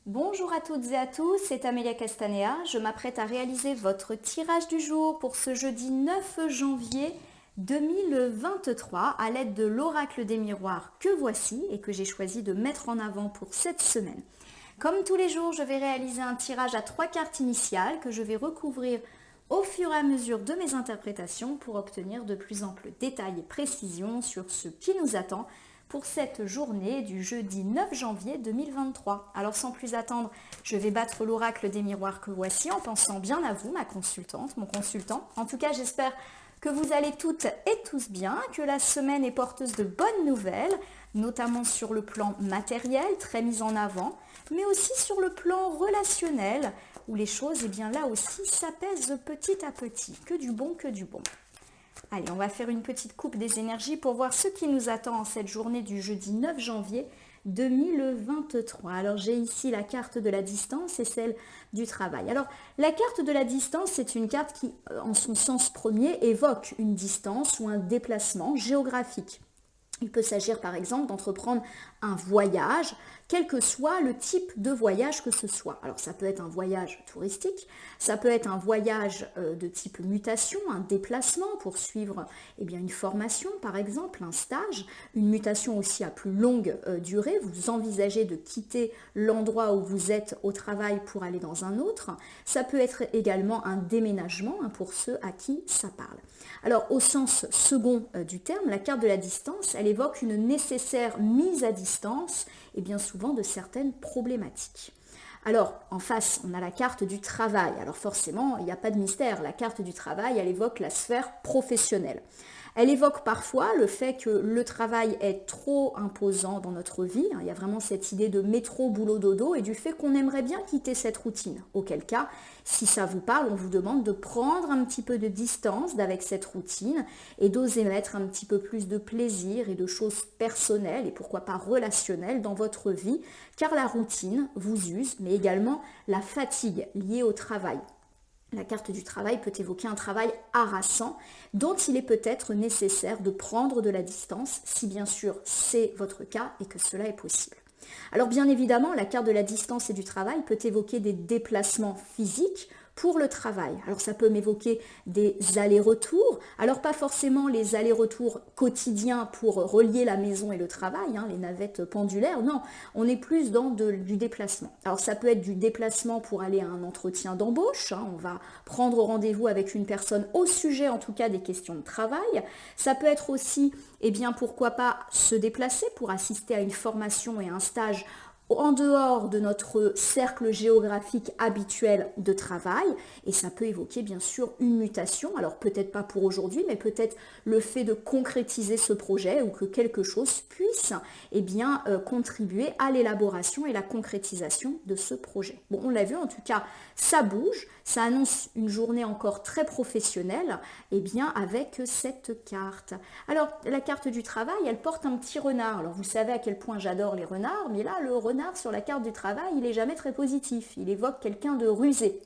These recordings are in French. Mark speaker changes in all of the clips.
Speaker 1: Bonjour à toutes et à tous, c'est Amélia Castanea. Je m'apprête à réaliser votre tirage du jour pour ce jeudi 9 janvier 2023 à l'aide de l'oracle des miroirs que voici et que j'ai choisi de mettre en avant pour cette semaine. Comme tous les jours, je vais réaliser un tirage à 3 cartes initiales que je vais recouvrir au fur et à mesure de mes interprétations pour obtenir de plus amples détails et précisions sur ce qui nous attend pour cette journée du jeudi 9 janvier 2023. Alors sans plus attendre, je vais battre l'oracle des miroirs que voici en pensant bien à vous, ma consultante, mon consultant. En tout cas, j'espère que vous allez toutes et tous bien, que la semaine est porteuse de bonnes nouvelles, notamment sur le plan matériel, très mis en avant, mais aussi sur le plan relationnel, où les choses, eh bien là aussi, s'apaisent petit à petit. Que du bon, que du bon. Allez, on va faire une petite coupe des énergies pour voir ce qui nous attend en cette journée du jeudi 9 janvier 2023. Alors, j'ai ici la carte de la distance et celle du travail. Alors, la carte de la distance, c'est une carte qui, en son sens premier, évoque une distance ou un déplacement géographique. Il peut s'agir par exemple d'entreprendre un voyage, quel que soit le type de voyage que ce soit. Alors ça peut être un voyage touristique, ça peut être un voyage de type mutation, un déplacement pour suivre une formation par exemple, un stage, une mutation aussi à plus longue durée. Vous envisagez de quitter l'endroit où vous êtes au travail pour aller dans un autre. Ça peut être également un déménagement pour ceux à qui ça parle. Alors au sens second du terme, la carte de la distance, elle évoque une nécessaire mise à distance et bien souvent de certaines problématiques. Alors, en face, on a la carte du travail. Alors forcément, il n'y a pas de mystère. La carte du travail, elle évoque la sphère professionnelle. Elle évoque parfois le fait que le travail est trop imposant dans notre vie. Il y a vraiment cette idée de métro, boulot, dodo et du fait qu'on aimerait bien quitter cette routine. Auquel cas, si ça vous parle, on vous demande de prendre un petit peu de distance avec cette routine et d'oser mettre un petit peu plus de plaisir et de choses personnelles et pourquoi pas relationnelles dans votre vie, car la routine vous use, mais également la fatigue liée au travail. La carte du travail peut évoquer un travail harassant dont il est peut-être nécessaire de prendre de la distance si bien sûr c'est votre cas et que cela est possible. Alors bien évidemment, la carte de la distance et du travail peut évoquer des déplacements physiques pour le travail. Alors ça peut m'évoquer des allers-retours, alors pas forcément les allers-retours quotidiens pour relier la maison et le travail, les navettes pendulaires, non, on est plus dans du déplacement. Alors ça peut être du déplacement pour aller à un entretien d'embauche, on va prendre rendez-vous avec une personne au sujet en tout cas des questions de travail. Ça peut être aussi, pourquoi pas se déplacer pour assister à une formation et un stage en dehors de notre cercle géographique habituel de travail, et ça peut évoquer bien sûr une mutation, alors peut-être pas pour aujourd'hui, mais peut-être le fait de concrétiser ce projet ou que quelque chose puisse contribuer à l'élaboration et la concrétisation de ce projet. Bon, on l'a vu, en tout cas, ça bouge, ça annonce une journée encore très professionnelle, avec cette carte. Alors, la carte du travail, elle porte un petit renard. Alors, vous savez à quel point j'adore les renards, mais là, le renard sur la carte du travail, il n'est jamais très positif. Il évoque quelqu'un de rusé.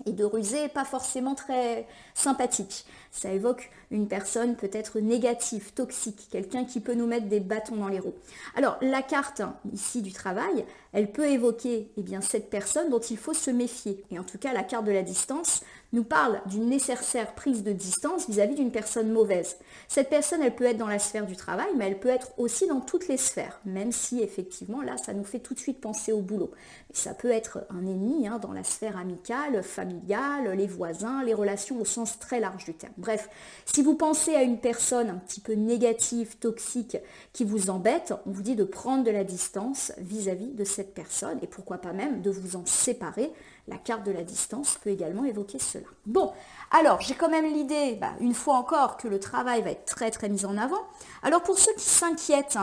Speaker 1: Et de rusé, pas forcément très sympathique. Ça évoque une personne peut-être négative, toxique, quelqu'un qui peut nous mettre des bâtons dans les roues. Alors, la carte ici du travail, elle peut évoquer cette personne dont il faut se méfier. Et en tout cas, la carte de la distance nous parle d'une nécessaire prise de distance vis-à-vis d'une personne mauvaise. Cette personne, elle peut être dans la sphère du travail, mais elle peut être aussi dans toutes les sphères, même si effectivement, là, ça nous fait tout de suite penser au boulot. Mais ça peut être un ennemi dans la sphère amicale, familiale, les voisins, les relations au sens très large du terme. Bref, si vous pensez à une personne un petit peu négative, toxique, qui vous embête, on vous dit de prendre de la distance vis-à-vis de cette personne et pourquoi pas même de vous en séparer. La carte de la distance peut également évoquer cela. Bon, alors j'ai quand même l'idée, une fois encore, que le travail va être très très mis en avant. Alors pour ceux qui s'inquiètent,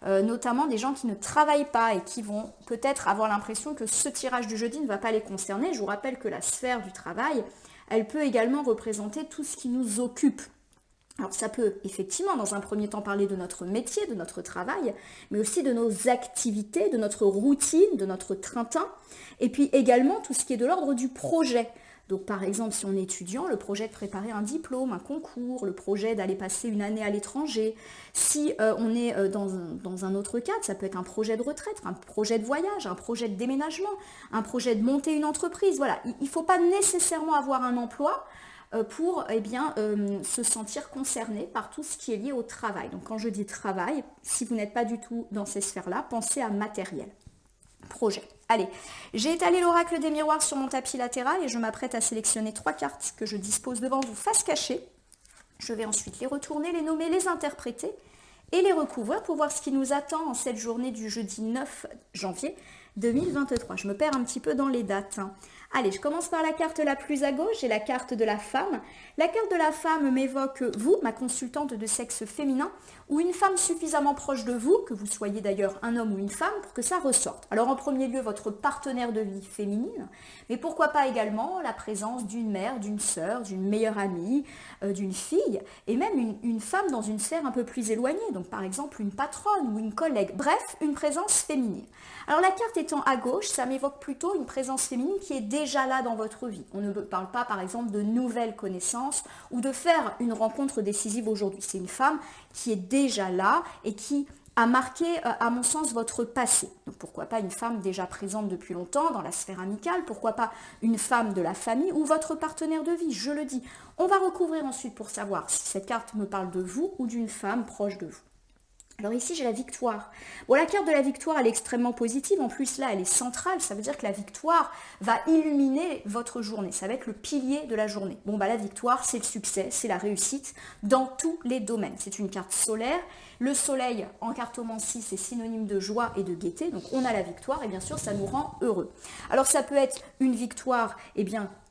Speaker 1: notamment des gens qui ne travaillent pas et qui vont peut-être avoir l'impression que ce tirage du jeudi ne va pas les concerner, je vous rappelle que la sphère du travail, elle peut également représenter tout ce qui nous occupe. Alors ça peut effectivement dans un premier temps parler de notre métier, de notre travail, mais aussi de nos activités, de notre routine, de notre train-train, et puis également tout ce qui est de l'ordre du projet. Donc par exemple, si on est étudiant, le projet de préparer un diplôme, un concours, le projet d'aller passer une année à l'étranger. Si on est dans un autre cadre, ça peut être un projet de retraite, un projet de voyage, un projet de déménagement, un projet de monter une entreprise. Voilà, il ne faut pas nécessairement avoir un emploi pour se sentir concerné par tout ce qui est lié au travail. Donc quand je dis travail, si vous n'êtes pas du tout dans ces sphères-là, pensez à matériel, projet. Allez, j'ai étalé l'oracle des miroirs sur mon tapis latéral et je m'apprête à sélectionner 3 cartes que je dispose devant vous face cachée. Je vais ensuite les retourner, les nommer, les interpréter et les recouvrir pour voir ce qui nous attend en cette journée du jeudi 9 janvier 2023. Je me perds un petit peu dans les dates. Allez, je commence par la carte la plus à gauche, j'ai la carte de la femme. La carte de la femme m'évoque vous, ma consultante de sexe féminin, ou une femme suffisamment proche de vous, que vous soyez d'ailleurs un homme ou une femme, pour que ça ressorte. Alors en premier lieu, votre partenaire de vie féminine, mais pourquoi pas également la présence d'une mère, d'une sœur, d'une meilleure amie, d'une fille, et même une femme dans une sphère un peu plus éloignée, donc par exemple une patronne ou une collègue, bref, une présence féminine. Alors la carte étant à gauche, ça m'évoque plutôt une présence féminine qui est déjà là dans votre vie. On ne parle pas par exemple de nouvelles connaissances ou de faire une rencontre décisive aujourd'hui. C'est une femme qui est déjà là et qui a marqué, à mon sens, votre passé. Donc pourquoi pas une femme déjà présente depuis longtemps dans la sphère amicale, pourquoi pas une femme de la famille ou votre partenaire de vie, je le dis. On va recouvrir ensuite pour savoir si cette carte me parle de vous ou d'une femme proche de vous. Alors ici, j'ai la victoire. Bon, la carte de la victoire, elle est extrêmement positive. En plus, là, elle est centrale. Ça veut dire que la victoire va illuminer votre journée. Ça va être le pilier de la journée. Bon, bah la victoire, c'est le succès, c'est la réussite dans tous les domaines. C'est une carte solaire. Le soleil, en cartomancie, c'est synonyme de joie et de gaieté. Donc, on a la victoire et bien sûr, ça nous rend heureux. Alors, ça peut être une victoire,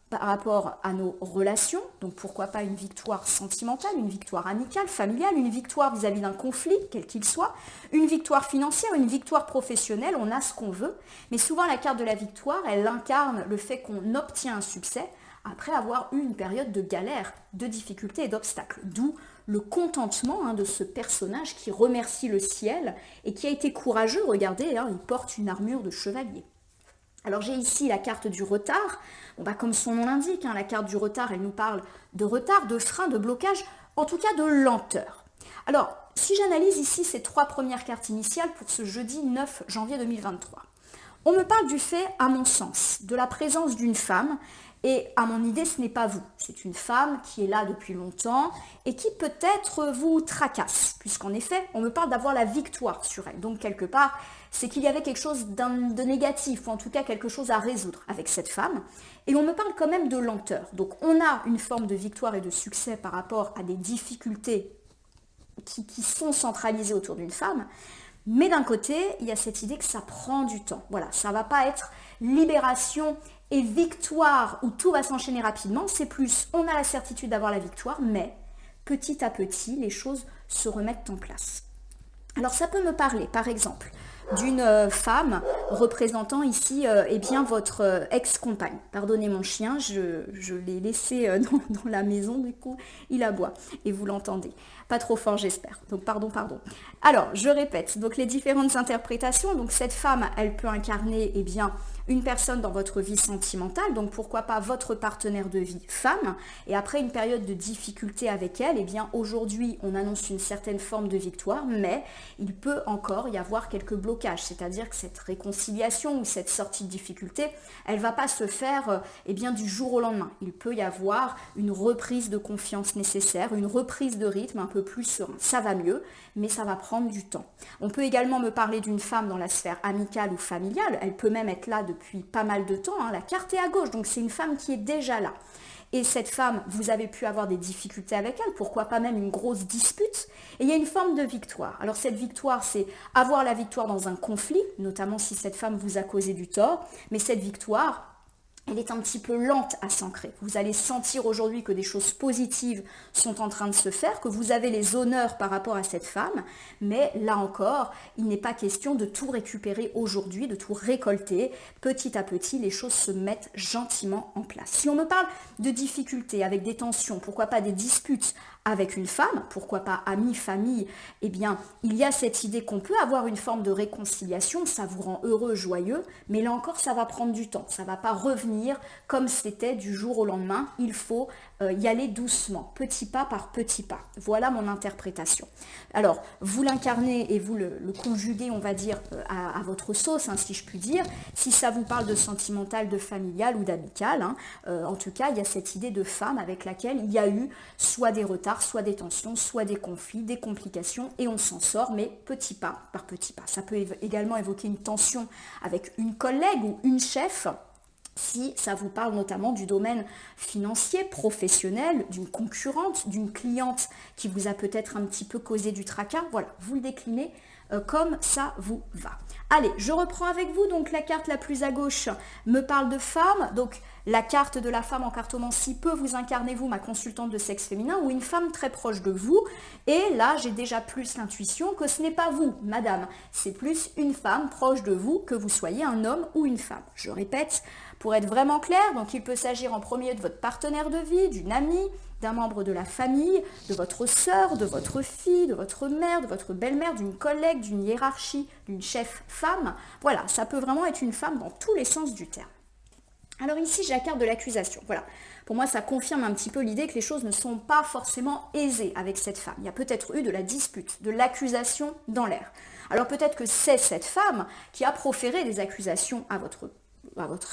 Speaker 1: par rapport à nos relations, donc pourquoi pas une victoire sentimentale, une victoire amicale, familiale, une victoire vis-à-vis d'un conflit, quel qu'il soit, une victoire financière, une victoire professionnelle, on a ce qu'on veut, mais souvent la carte de la victoire, elle incarne le fait qu'on obtient un succès après avoir eu une période de galère, de difficultés et d'obstacles, d'où le contentement de ce personnage qui remercie le ciel et qui a été courageux, regardez, il porte une armure de chevalier. Alors j'ai ici la carte du retard. Comme son nom l'indique, la carte du retard, elle nous parle de retard, de frein, de blocage, en tout cas de lenteur. Alors, si j'analyse ici ces 3 premières cartes initiales pour ce jeudi 9 janvier 2023, on me parle du fait, à mon sens, de la présence d'une femme, et à mon idée, ce n'est pas vous. C'est une femme qui est là depuis longtemps et qui peut-être vous tracasse, puisqu'en effet, on me parle d'avoir la victoire sur elle. Donc, quelque part, c'est qu'il y avait quelque chose de négatif, ou en tout cas quelque chose à résoudre avec cette femme. Et on me parle quand même de lenteur. Donc, on a une forme de victoire et de succès par rapport à des difficultés qui sont centralisées autour d'une femme. Mais d'un côté, il y a cette idée que ça prend du temps. Voilà, ça ne va pas être libération et victoire où tout va s'enchaîner rapidement. C'est plus, on a la certitude d'avoir la victoire, mais petit à petit, les choses se remettent en place. Alors ça peut me parler, par exemple, d'une femme représentant ici votre ex-compagne. Pardonnez mon chien, je l'ai laissé dans la maison, du coup il aboie et vous l'entendez. Pas trop fort j'espère, donc pardon. Alors je répète, donc les différentes interprétations, donc cette femme elle peut incarner une personne dans votre vie sentimentale, donc pourquoi pas votre partenaire de vie femme, et après une période de difficulté avec elle, aujourd'hui on annonce une certaine forme de victoire, mais il peut encore y avoir quelques blocages, c'est-à-dire que cette réconciliation ou cette sortie de difficulté, elle ne va pas se faire du jour au lendemain. Il peut y avoir une reprise de confiance nécessaire, une reprise de rythme un peu plus serein. Ça va mieux, mais ça va prendre du temps. On peut également me parler d'une femme dans la sphère amicale ou familiale, elle peut même être là depuis pas mal de temps, la carte est à gauche, donc c'est une femme qui est déjà là. Et cette femme, vous avez pu avoir des difficultés avec elle, pourquoi pas même une grosse dispute, et il y a une forme de victoire. Alors cette victoire, c'est avoir la victoire dans un conflit, notamment si cette femme vous a causé du tort, mais cette victoire, elle est un petit peu lente à s'ancrer. Vous allez sentir aujourd'hui que des choses positives sont en train de se faire, que vous avez les honneurs par rapport à cette femme, mais là encore, il n'est pas question de tout récupérer aujourd'hui, de tout récolter. Petit à petit, les choses se mettent gentiment en place. Si on me parle de difficultés avec des tensions, pourquoi pas des disputes avec une femme, pourquoi pas amis, famille, il y a cette idée qu'on peut avoir une forme de réconciliation, ça vous rend heureux, joyeux, mais là encore, ça va prendre du temps, ça ne va pas revenir revenir comme c'était du jour au lendemain. Il faut y aller doucement, petit pas par petit pas. Voilà mon interprétation. Alors, vous l'incarnez et vous le conjuguez, on va dire, à votre sauce, hein, si je puis dire. Si ça vous parle de sentimental, de familial ou d'amical, hein, en tout cas, il y a cette idée de femme avec laquelle il y a eu soit des retards, soit des tensions, soit des conflits, des complications, et on s'en sort, mais petit pas par petit pas. Ça peut également évoquer une tension avec une collègue ou une chef, si ça vous parle notamment du domaine financier, professionnel, d'une concurrente, d'une cliente qui vous a peut-être un petit peu causé du tracas. Voilà, vous le déclinez comme ça vous va. Allez, je reprends avec vous. Donc la carte la plus à gauche me parle de femme. Donc la carte de la femme en cartomancie peut vous incarner, vous, ma consultante de sexe féminin, ou une femme très proche de vous. Et là, j'ai déjà plus l'intuition que ce n'est pas vous, madame. C'est plus une femme proche de vous, que vous soyez un homme ou une femme. Je répète, pour être vraiment clair, donc il peut s'agir en premier de votre partenaire de vie, d'une amie, d'un membre de la famille, de votre sœur, de votre fille, de votre mère, de votre belle-mère, d'une collègue, d'une hiérarchie, d'une chef femme. Voilà, ça peut vraiment être une femme dans tous les sens du terme. Alors ici, j'ai la carte de l'accusation. Voilà, pour moi, ça confirme un petit peu l'idée que les choses ne sont pas forcément aisées avec cette femme. Il y a peut-être eu de la dispute, de l'accusation dans l'air. Alors peut-être que c'est cette femme qui a proféré des accusations à votre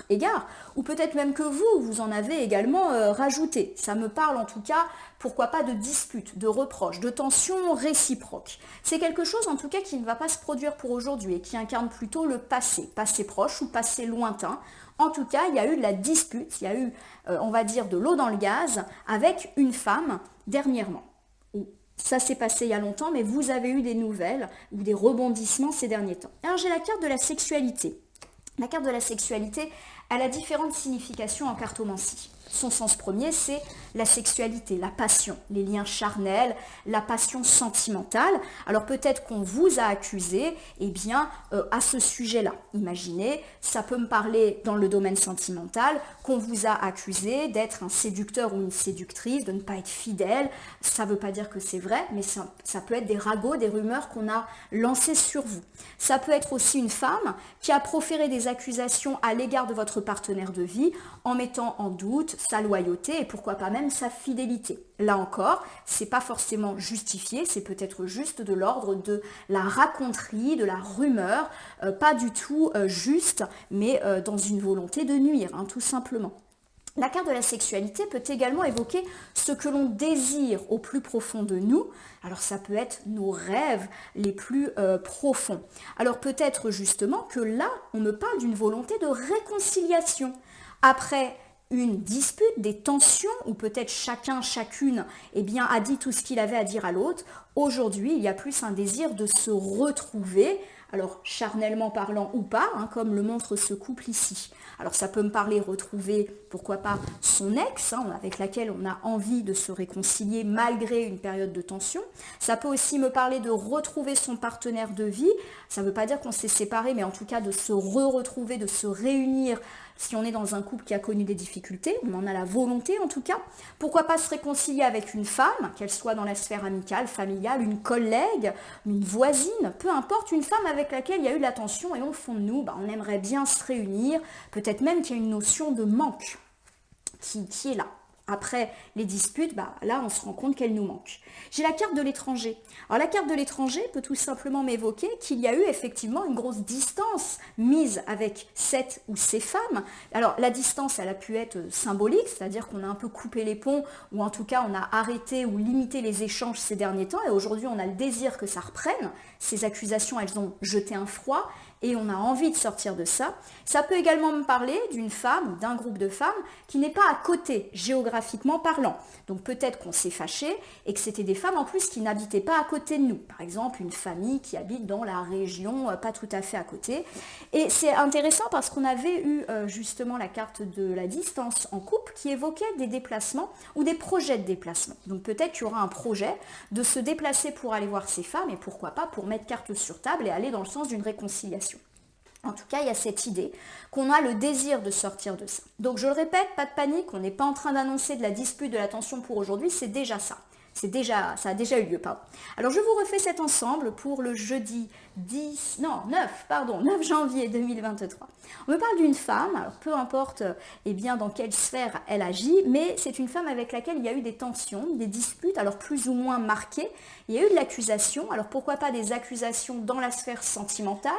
Speaker 1: égard, ou peut-être même que vous en avez également rajouté. Ça me parle en tout cas, pourquoi pas, de disputes, de reproches, de tensions réciproques. C'est quelque chose en tout cas qui ne va pas se produire pour aujourd'hui et qui incarne plutôt le passé, passé proche ou passé lointain. En tout cas, il y a eu de la dispute, il y a eu, on va dire, de l'eau dans le gaz avec une femme dernièrement. Ça s'est passé il y a longtemps, mais vous avez eu des nouvelles ou des rebondissements ces derniers temps. Alors j'ai la carte de la sexualité. La carte de la sexualité, elle a différentes significations en cartomancie. Son sens premier, c'est la sexualité, la passion, les liens charnels, la passion sentimentale. Alors peut-être qu'on vous a accusé, eh bien, à ce sujet-là. Imaginez, ça peut me parler dans le domaine sentimental, qu'on vous a accusé d'être un séducteur ou une séductrice, de ne pas être fidèle. Ça ne veut pas dire que c'est vrai, mais ça peut être des ragots, des rumeurs qu'on a lancées sur vous. Ça peut être aussi une femme qui a proféré des accusations à l'égard de votre partenaire de vie en mettant en doute sa loyauté et pourquoi pas même sa fidélité. Là encore, c'est pas forcément justifié, c'est peut-être juste de l'ordre de la raconterie, de la rumeur, pas du tout juste, mais dans une volonté de nuire, hein, tout simplement. La carte de la sexualité peut également évoquer ce que l'on désire au plus profond de nous. Alors ça peut être nos rêves les plus profonds. Alors peut-être justement que là, on me parle d'une volonté de réconciliation. Après une dispute, des tensions, ou peut-être chacun, chacune, eh bien, a dit tout ce qu'il avait à dire à l'autre. Aujourd'hui, il y a plus un désir de se retrouver, alors charnellement parlant ou pas, hein, comme le montre ce couple ici. Alors ça peut me parler retrouver, pourquoi pas, son ex, hein, avec laquelle on a envie de se réconcilier malgré une période de tension. Ça peut aussi me parler de retrouver son partenaire de vie. Ça ne veut pas dire qu'on s'est séparés, mais en tout cas de se retrouver, de se réunir. Si on est dans un couple qui a connu des difficultés, on en a la volonté en tout cas. Pourquoi pas se réconcilier avec une femme, qu'elle soit dans la sphère amicale, familiale, une collègue, une voisine, peu importe, une femme avec laquelle il y a eu de la tension et au fond de nous, on aimerait bien se réunir. Peut-être même qu'il y a une notion de manque qui est là. Après les disputes, là, on se rend compte qu'elle nous manque. J'ai la carte de l'étranger. Alors, la carte de l'étranger peut tout simplement m'évoquer qu'il y a eu effectivement une grosse distance mise avec cette ou ces femmes. Alors, la distance, elle a pu être symbolique, c'est-à-dire qu'on a un peu coupé les ponts, ou en tout cas, on a arrêté ou limité les échanges ces derniers temps, et aujourd'hui, on a le désir que ça reprenne. Ces accusations, elles ont jeté un froid, et on a envie de sortir de ça. Ça peut également me parler d'une femme ou d'un groupe de femmes qui n'est pas à côté, géographiquement parlant. Donc peut-être qu'on s'est fâché et que c'était des femmes en plus qui n'habitaient pas à côté de nous. Par exemple, une famille qui habite dans la région, pas tout à fait à côté. Et c'est intéressant parce qu'on avait eu justement la carte de la distance en couple qui évoquait des déplacements ou des projets de déplacement. Donc peut-être qu'il y aura un projet de se déplacer pour aller voir ces femmes et pourquoi pas pour mettre carte sur table et aller dans le sens d'une réconciliation. En tout cas, il y a cette idée qu'on a le désir de sortir de ça. Donc je le répète, pas de panique, on n'est pas en train d'annoncer de la dispute, de la tension pour aujourd'hui, c'est déjà ça. Ça a déjà eu lieu, pardon. Alors je vous refais cet ensemble pour le jeudi 9 janvier 2023. On me parle d'une femme, alors peu importe bien dans quelle sphère elle agit, mais c'est une femme avec laquelle il y a eu des tensions, des disputes, alors plus ou moins marquées. Il y a eu de l'accusation, alors pourquoi pas des accusations dans la sphère sentimentale,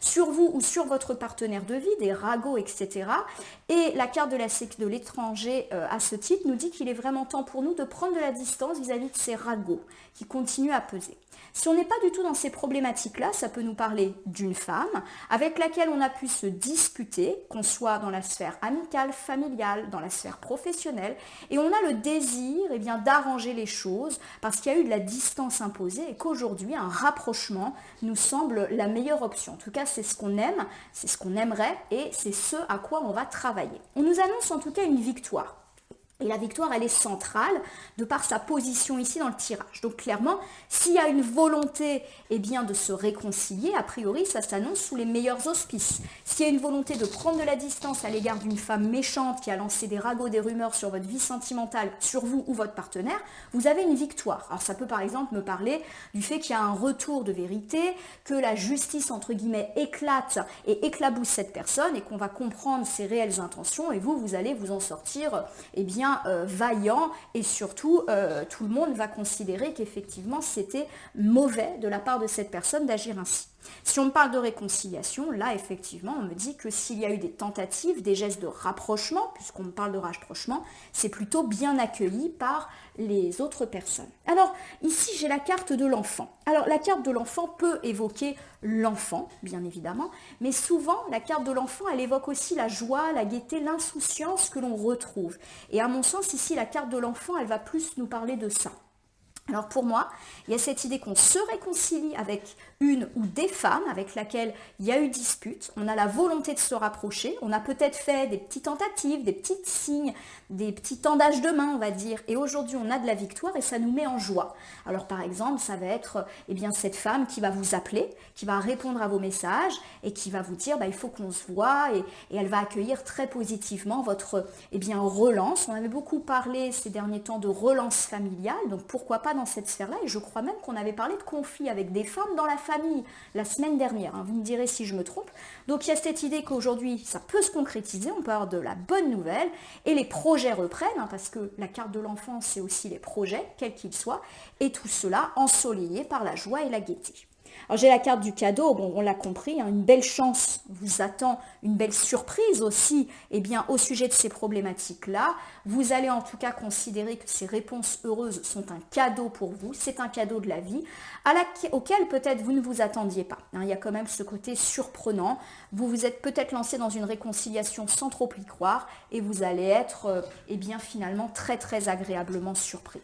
Speaker 1: sur vous ou sur votre partenaire de vie, des ragots, etc. Et la carte de l'étranger à ce titre nous dit qu'il est vraiment temps pour nous de prendre de la distance vis-à-vis de ces ragots qui continuent à peser. Si on n'est pas du tout dans ces problématiques-là, ça peut nous parler d'une femme avec laquelle on a pu se disputer, qu'on soit dans la sphère amicale, familiale, dans la sphère professionnelle, et on a le désir d'arranger les choses parce qu'il y a eu de la distance imposée et qu'aujourd'hui, un rapprochement nous semble la meilleure option. En tout cas, c'est ce qu'on aime, c'est ce qu'on aimerait et c'est ce à quoi on va travailler. On nous annonce en tout cas une victoire. Et la victoire, elle est centrale de par sa position ici dans le tirage. Donc clairement, s'il y a une volonté de se réconcilier, a priori, ça s'annonce sous les meilleurs auspices. S'il y a une volonté de prendre de la distance à l'égard d'une femme méchante qui a lancé des ragots, des rumeurs sur votre vie sentimentale, sur vous ou votre partenaire, vous avez une victoire. Alors ça peut par exemple me parler du fait qu'il y a un retour de vérité, que la justice, entre guillemets, éclate et éclabousse cette personne et qu'on va comprendre ses réelles intentions et vous allez vous en sortir, vaillant et surtout tout le monde va considérer qu'effectivement c'était mauvais de la part de cette personne d'agir ainsi. Si on me parle de réconciliation, là effectivement on me dit que s'il y a eu des tentatives, des gestes de rapprochement, puisqu'on me parle de rapprochement, c'est plutôt bien accueilli par les autres personnes. Alors ici j'ai la carte de l'enfant. Alors la carte de l'enfant peut évoquer l'enfant, bien évidemment, mais souvent la carte de l'enfant elle évoque aussi la joie, la gaieté, l'insouciance que l'on retrouve. Et à mon sens ici la carte de l'enfant elle va plus nous parler de ça. Alors pour moi, il y a cette idée qu'on se réconcilie avec une ou des femmes avec laquelle il y a eu dispute, on a la volonté de se rapprocher, on a peut-être fait des petites tentatives, des petits signes, des petits tendages de main on va dire, et aujourd'hui on a de la victoire et ça nous met en joie. Alors par exemple, ça va être cette femme qui va vous appeler, qui va répondre à vos messages et qui va vous dire il faut qu'on se voit et elle va accueillir très positivement votre relance. On avait beaucoup parlé ces derniers temps de relance familiale, donc pourquoi pas dans cette sphère-là, et je crois même qu'on avait parlé de conflits avec des femmes dans la famille la semaine dernière, vous me direz si je me trompe. Donc il y a cette idée qu'aujourd'hui ça peut se concrétiser, on peut avoir de la bonne nouvelle, et les projets reprennent, parce que la carte de l'enfant c'est aussi les projets, quels qu'ils soient, et tout cela ensoleillé par la joie et la gaieté. Alors j'ai la carte du cadeau, on l'a compris, une belle chance vous attend, une belle surprise aussi au sujet de ces problématiques-là. Vous allez en tout cas considérer que ces réponses heureuses sont un cadeau pour vous, c'est un cadeau de la vie, auquel peut-être vous ne vous attendiez pas. Il y a quand même ce côté surprenant, vous vous êtes peut-être lancé dans une réconciliation sans trop y croire et vous allez être finalement très très agréablement surpris.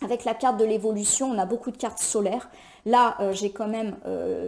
Speaker 1: Avec la carte de l'évolution, on a beaucoup de cartes solaires. Là, j'ai quand même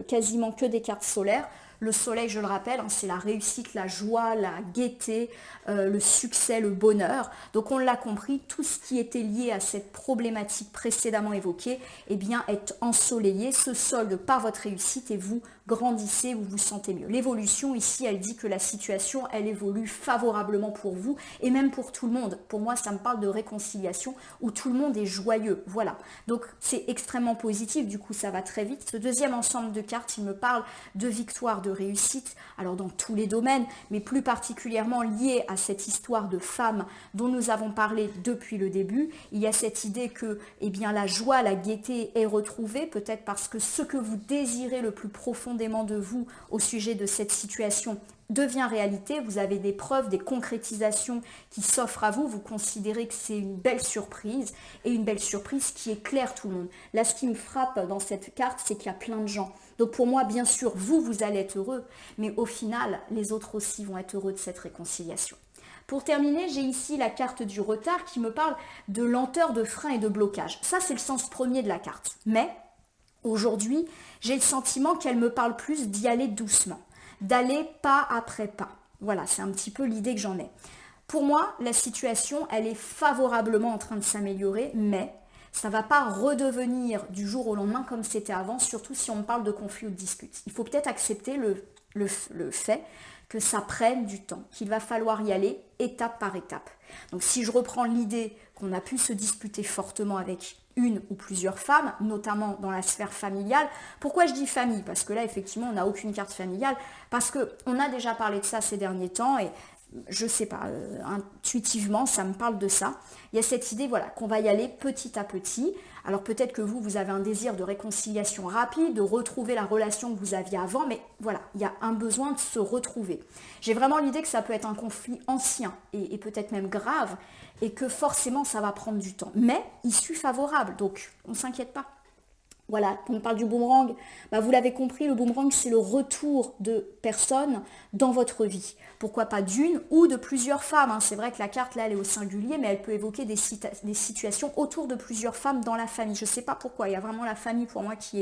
Speaker 1: quasiment que des cartes solaires. Le soleil, je le rappelle, c'est la réussite, la joie, la gaieté, le succès, le bonheur. Donc on l'a compris, tout ce qui était lié à cette problématique précédemment évoquée, est ensoleillé, se solde par votre réussite et vous grandissez, vous vous sentez mieux. L'évolution ici, elle dit que la situation, elle évolue favorablement pour vous et même pour tout le monde. Pour moi, ça me parle de réconciliation où tout le monde est joyeux. Voilà. Donc c'est extrêmement positif, du coup ça va très vite. Ce deuxième ensemble de cartes, il me parle de victoire, de réussite, alors dans tous les domaines, mais plus particulièrement lié à cette histoire de femme dont nous avons parlé depuis le début. Il y a cette idée que la joie, la gaieté est retrouvée, peut-être parce que ce que vous désirez le plus profondément de vous au sujet de cette situation devient réalité, vous avez des preuves, des concrétisations qui s'offrent à vous, vous considérez que c'est une belle surprise, et une belle surprise qui éclaire tout le monde. Là, ce qui me frappe dans cette carte, c'est qu'il y a plein de gens. Donc pour moi, bien sûr, vous allez être heureux, mais au final, les autres aussi vont être heureux de cette réconciliation. Pour terminer, j'ai ici la carte du retard qui me parle de lenteur, de frein et de blocage. Ça, c'est le sens premier de la carte. Mais aujourd'hui, j'ai le sentiment qu'elle me parle plus d'y aller doucement, d'aller pas après pas. Voilà, c'est un petit peu l'idée que j'en ai. Pour moi, la situation, elle est favorablement en train de s'améliorer, mais ça ne va pas redevenir du jour au lendemain comme c'était avant, surtout si on parle de conflit ou de dispute. Il faut peut-être accepter le fait que ça prenne du temps, qu'il va falloir y aller étape par étape. Donc si je reprends l'idée qu'on a pu se disputer fortement avec une ou plusieurs femmes, notamment dans la sphère familiale. Pourquoi je dis famille? Parce que là, effectivement, on n'a aucune carte familiale, parce qu'on a déjà parlé de ça ces derniers temps, et je sais pas, intuitivement, ça me parle de ça. Il y a cette idée, voilà, qu'on va y aller petit à petit. Alors peut-être que vous avez un désir de réconciliation rapide, de retrouver la relation que vous aviez avant, mais voilà, il y a un besoin de se retrouver. J'ai vraiment l'idée que ça peut être un conflit ancien et peut-être même grave, et que forcément ça va prendre du temps. Mais issue favorable, donc on ne s'inquiète pas. Voilà, on parle du boomerang, vous l'avez compris, le boomerang c'est le retour de personnes dans votre vie. Pourquoi pas d'une ou de plusieurs femmes, hein. C'est vrai que la carte là elle est au singulier, mais elle peut évoquer des situations autour de plusieurs femmes dans la famille. Je ne sais pas pourquoi, il y a vraiment la famille pour moi qui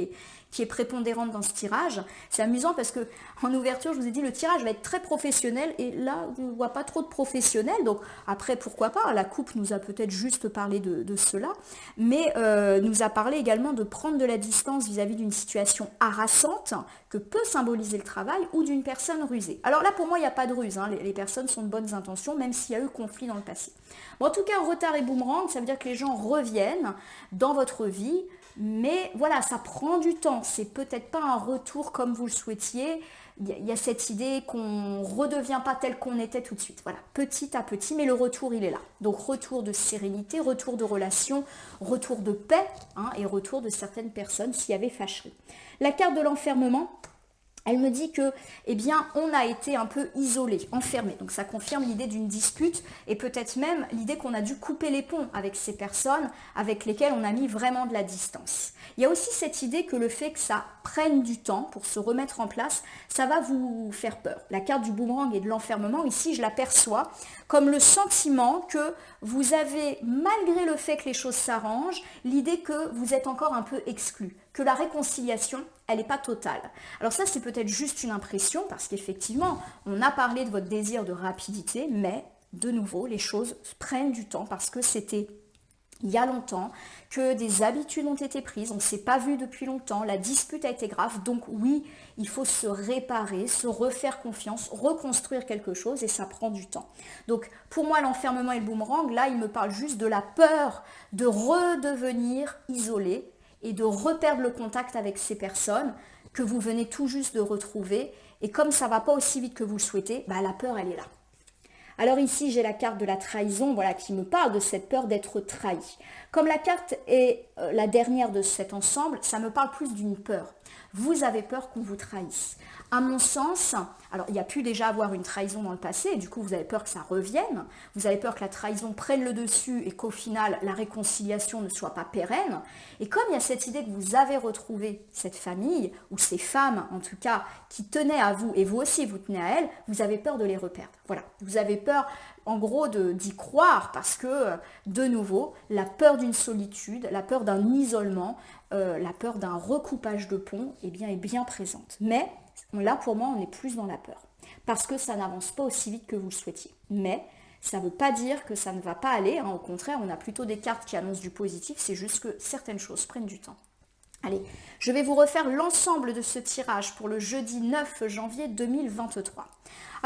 Speaker 1: est prépondérante dans ce tirage. C'est amusant parce que en ouverture je vous ai dit le tirage va être très professionnel et là je ne vois pas trop de professionnels, donc après pourquoi pas, la coupe nous a peut-être juste parlé de cela, mais nous a parlé également de prendre de la distance vis-à-vis d'une situation harassante que peut symboliser le travail ou d'une personne rusée. Alors là pour moi il n'y a pas de ruse, hein. Les personnes sont de bonnes intentions même s'il y a eu conflit dans le passé. Bon, en tout cas retard et boomerang ça veut dire que les gens reviennent dans votre vie, mais voilà ça prend du temps, c'est peut-être pas un retour comme vous le souhaitiez. Il y a cette idée qu'on ne redevient pas tel qu'on était tout de suite. Voilà, petit à petit, mais le retour, il est là. Donc, retour de sérénité, retour de relation, retour de paix, hein, et retour de certaines personnes s'il y avait fâcherie. La carte de l'enfermement, elle me dit que, eh bien, on a été un peu isolé, enfermé. Donc, ça confirme l'idée d'une dispute et peut-être même l'idée qu'on a dû couper les ponts avec ces personnes avec lesquelles on a mis vraiment de la distance. Il y a aussi cette idée que le fait que ça prenne du temps pour se remettre en place, ça va vous faire peur. La carte du boomerang et de l'enfermement, ici, je l'aperçois comme le sentiment que vous avez, malgré le fait que les choses s'arrangent, l'idée que vous êtes encore un peu exclu, que la réconciliation, elle n'est pas totale. Alors ça, c'est peut-être juste une impression, parce qu'effectivement, on a parlé de votre désir de rapidité, mais de nouveau, les choses prennent du temps, parce que c'était il y a longtemps, que des habitudes ont été prises, on ne s'est pas vu depuis longtemps, la dispute a été grave, donc oui, il faut se réparer, se refaire confiance, reconstruire quelque chose et ça prend du temps. Donc pour moi, l'enfermement et le boomerang, là, il me parle juste de la peur de redevenir isolé et de reperdre le contact avec ces personnes que vous venez tout juste de retrouver. Et comme ça ne va pas aussi vite que vous le souhaitez, la peur, elle est là. Alors ici, j'ai la carte de la trahison, voilà, qui me parle de cette peur d'être trahi. Comme la carte est la dernière de cet ensemble, ça me parle plus d'une peur. Vous avez peur qu'on vous trahisse. À mon sens, alors il y a pu déjà avoir une trahison dans le passé, et du coup vous avez peur que ça revienne, vous avez peur que la trahison prenne le dessus et qu'au final la réconciliation ne soit pas pérenne. Et comme il y a cette idée que vous avez retrouvé cette famille, ou ces femmes en tout cas, qui tenaient à vous, et vous aussi vous tenez à elles, vous avez peur de les reperdre. Voilà, vous avez peur en gros d'y croire parce que, de nouveau, la peur d'une solitude, la peur d'un isolement, la peur d'un recoupage de pont est bien présente. Mais là, pour moi, on est plus dans la peur parce que ça n'avance pas aussi vite que vous le souhaitiez. Mais ça ne veut pas dire que ça ne va pas aller, hein. Au contraire, on a plutôt des cartes qui annoncent du positif, c'est juste que certaines choses prennent du temps. Allez, je vais vous refaire l'ensemble de ce tirage pour le jeudi 9 janvier 2023.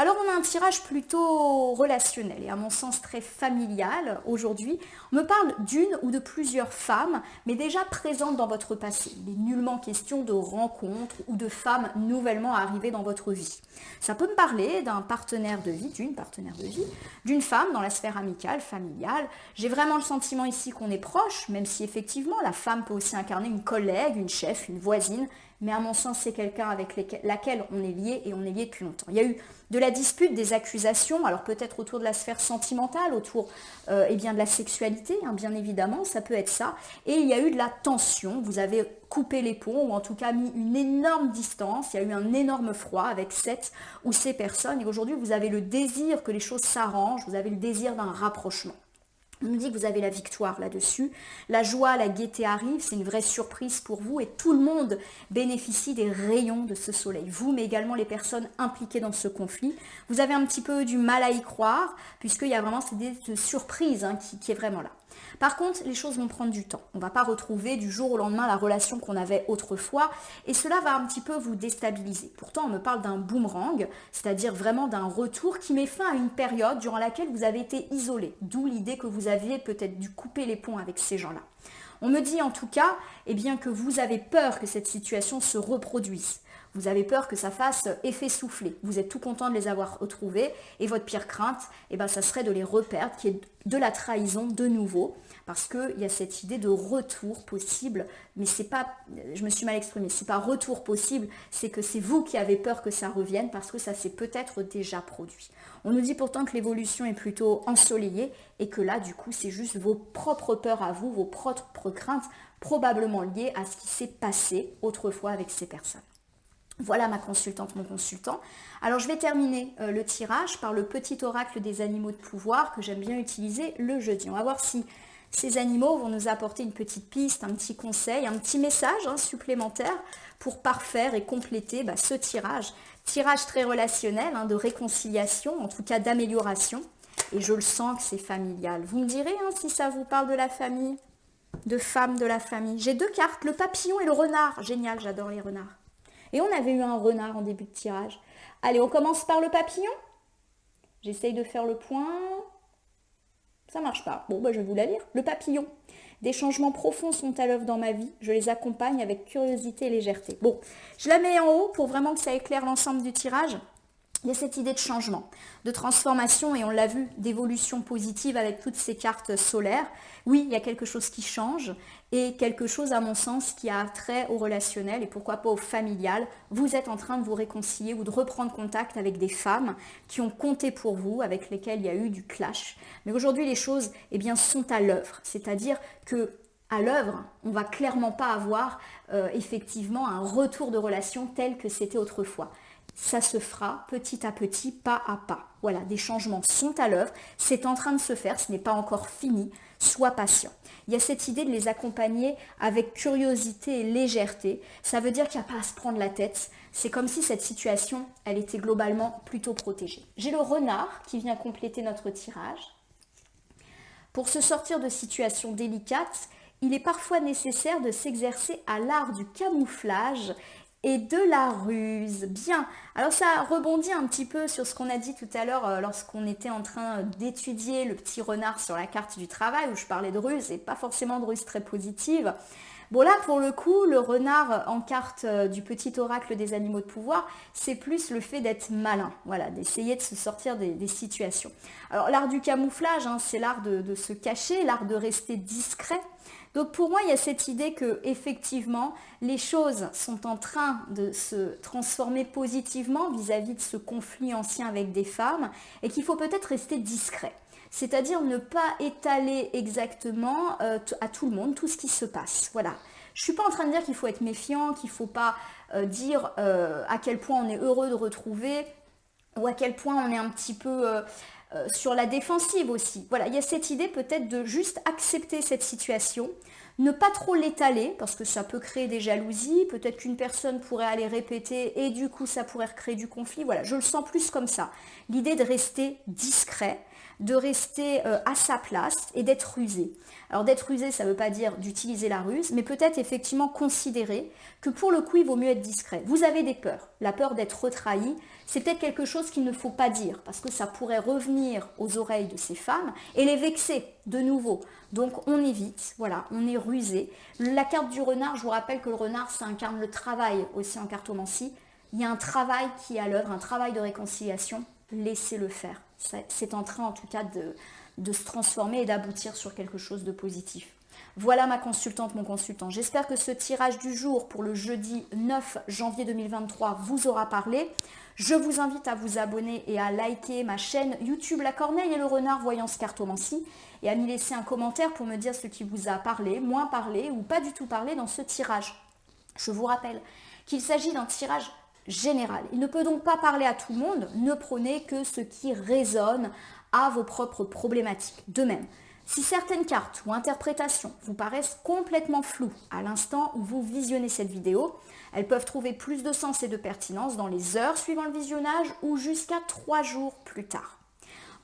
Speaker 1: Alors on a un tirage plutôt relationnel et à mon sens très familial aujourd'hui. On me parle d'une ou de plusieurs femmes, mais déjà présentes dans votre passé. Il n'est nullement question de rencontres ou de femmes nouvellement arrivées dans votre vie. Ça peut me parler d'un partenaire de vie, d'une partenaire de vie, d'une femme dans la sphère amicale, familiale. J'ai vraiment le sentiment ici qu'on est proche, même si effectivement la femme peut aussi incarner une collègue, une chef, une voisine, mais à mon sens, c'est quelqu'un avec laquelle on est lié et on est lié depuis longtemps. Il y a eu de la dispute, des accusations, alors peut-être autour de la sphère sentimentale, autour de la sexualité, hein, bien évidemment, ça peut être ça. Et il y a eu de la tension, vous avez coupé les ponts ou en tout cas mis une énorme distance, il y a eu un énorme froid avec cette ou ces personnes et aujourd'hui vous avez le désir que les choses s'arrangent, vous avez le désir d'un rapprochement. On nous dit que vous avez la victoire là-dessus. La joie, la gaieté arrive, c'est une vraie surprise pour vous et tout le monde bénéficie des rayons de ce soleil. Vous, mais également les personnes impliquées dans ce conflit. Vous avez un petit peu du mal à y croire puisqu'il y a vraiment cette idée de surprise, hein, qui est vraiment là. Par contre, les choses vont prendre du temps. On ne va pas retrouver du jour au lendemain la relation qu'on avait autrefois et cela va un petit peu vous déstabiliser. Pourtant, on me parle d'un boomerang, c'est-à-dire vraiment d'un retour qui met fin à une période durant laquelle vous avez été isolé, d'où l'idée que vous aviez peut-être dû couper les ponts avec ces gens-là. On me dit en tout cas que vous avez peur que cette situation se reproduise. Vous avez peur que ça fasse effet soufflé. Vous êtes tout content de les avoir retrouvés et votre pire crainte, ça serait de les reperdre, qui est de la trahison de nouveau, parce qu'il y a cette idée de retour possible, mais c'est pas, je me suis mal exprimée, c'est pas retour possible, c'est que c'est vous qui avez peur que ça revienne, parce que ça s'est peut-être déjà produit. On nous dit pourtant que l'évolution est plutôt ensoleillée et que là, du coup, c'est juste vos propres peurs à vous, vos propres craintes, probablement liées à ce qui s'est passé autrefois avec ces personnes. Voilà ma consultante, mon consultant. Alors je vais terminer le tirage par le petit oracle des animaux de pouvoir que j'aime bien utiliser le jeudi. On va voir si ces animaux vont nous apporter une petite piste, un petit conseil, un petit message supplémentaire pour parfaire et compléter ce tirage. Tirage très relationnel, de réconciliation, en tout cas d'amélioration. Et je le sens que c'est familial. Vous me direz si ça vous parle de la famille, de femmes de la famille. J'ai 2 cartes, le papillon et le renard. Génial, j'adore les renards. Et on avait eu un renard en début de tirage. Allez, on commence par le papillon. J'essaye de faire le point. Ça marche pas. Bon, je vais vous la lire. Le papillon. Des changements profonds sont à l'œuvre dans ma vie. Je les accompagne avec curiosité et légèreté. Bon, je la mets en haut pour vraiment que ça éclaire l'ensemble du tirage. Il y a cette idée de changement, de transformation, et on l'a vu, d'évolution positive avec toutes ces cartes solaires. Oui, il y a quelque chose qui change et quelque chose, à mon sens, qui a trait au relationnel et pourquoi pas au familial. Vous êtes en train de vous réconcilier ou de reprendre contact avec des femmes qui ont compté pour vous, avec lesquelles il y a eu du clash. Mais aujourd'hui, les choses sont à l'œuvre, c'est-à-dire que à l'œuvre, on ne va clairement pas avoir effectivement un retour de relation tel que c'était autrefois. Ça se fera petit à petit, pas à pas. Voilà, des changements sont à l'œuvre, c'est en train de se faire, ce n'est pas encore fini, sois patient. Il y a cette idée de les accompagner avec curiosité et légèreté. Ça veut dire qu'il n'y a pas à se prendre la tête. C'est comme si cette situation, elle était globalement plutôt protégée. J'ai le renard qui vient compléter notre tirage. Pour se sortir de situations délicates, il est parfois nécessaire de s'exercer à l'art du camouflage et de la ruse. Bien, alors ça rebondit un petit peu sur ce qu'on a dit tout à l'heure lorsqu'on était en train d'étudier le petit renard sur la carte du travail, où je parlais de ruse et pas forcément de ruse très positive. Bon là, pour le coup, le renard en carte du petit oracle des animaux de pouvoir, c'est plus le fait d'être malin, voilà, d'essayer de se sortir des situations. Alors l'art du camouflage, c'est l'art de se cacher, l'art de rester discret. Donc pour moi, il y a cette idée que effectivement, les choses sont en train de se transformer positivement vis-à-vis de ce conflit ancien avec des femmes et qu'il faut peut-être rester discret. C'est-à-dire ne pas étaler exactement à tout le monde tout ce qui se passe. Voilà. Je ne suis pas en train de dire qu'il faut être méfiant, qu'il ne faut pas dire à quel point on est heureux de retrouver ou à quel point on est un petit peu sur la défensive aussi. Voilà, il y a cette idée peut-être de juste accepter cette situation, ne pas trop l'étaler parce que ça peut créer des jalousies, peut-être qu'une personne pourrait aller répéter et du coup ça pourrait créer du conflit. Voilà, je le sens plus comme ça. L'idée de rester discret, de rester à sa place et d'être rusé. Alors d'être rusé, ça ne veut pas dire d'utiliser la ruse, mais peut-être effectivement considérer que pour le coup, il vaut mieux être discret. Vous avez des peurs. La peur d'être retrahi, c'est peut-être quelque chose qu'il ne faut pas dire, parce que ça pourrait revenir aux oreilles de ces femmes et les vexer de nouveau. Donc on évite, voilà, on est rusé. La carte du renard, je vous rappelle que le renard, ça incarne le travail aussi en cartomancie. Il y a un travail qui est à l'œuvre, un travail de réconciliation. Laissez-le faire. C'est en train en tout cas de se transformer et d'aboutir sur quelque chose de positif. Voilà ma consultante, mon consultant. J'espère que ce tirage du jour pour le jeudi 9 janvier 2023 vous aura parlé. Je vous invite à vous abonner et à liker ma chaîne YouTube La Corneille et le Renard Voyance Cartomancie et à m'y laisser un commentaire pour me dire ce qui vous a parlé, moins parlé ou pas du tout parlé dans ce tirage. Je vous rappelle qu'il s'agit d'un tirage général. Il ne peut donc pas parler à tout le monde, ne prenez que ce qui résonne à vos propres problématiques. De même, si certaines cartes ou interprétations vous paraissent complètement floues à l'instant où vous visionnez cette vidéo, elles peuvent trouver plus de sens et de pertinence dans les heures suivant le visionnage ou jusqu'à 3 jours plus tard.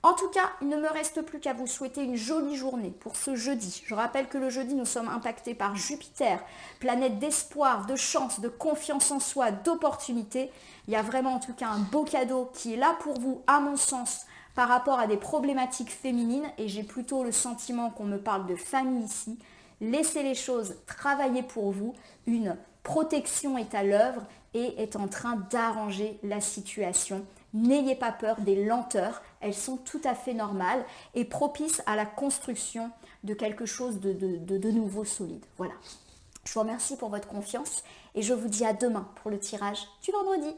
Speaker 1: En tout cas, il ne me reste plus qu'à vous souhaiter une jolie journée pour ce jeudi. Je rappelle que le jeudi, nous sommes impactés par Jupiter, planète d'espoir, de chance, de confiance en soi, d'opportunité. Il y a vraiment en tout cas un beau cadeau qui est là pour vous, à mon sens, par rapport à des problématiques féminines. Et j'ai plutôt le sentiment qu'on me parle de famille ici. Laissez les choses travailler pour vous. Une protection est à l'œuvre et est en train d'arranger la situation. N'ayez pas peur des lenteurs, elles sont tout à fait normales et propices à la construction de quelque chose de nouveau solide. Voilà. Je vous remercie pour votre confiance et je vous dis à demain pour le tirage du vendredi.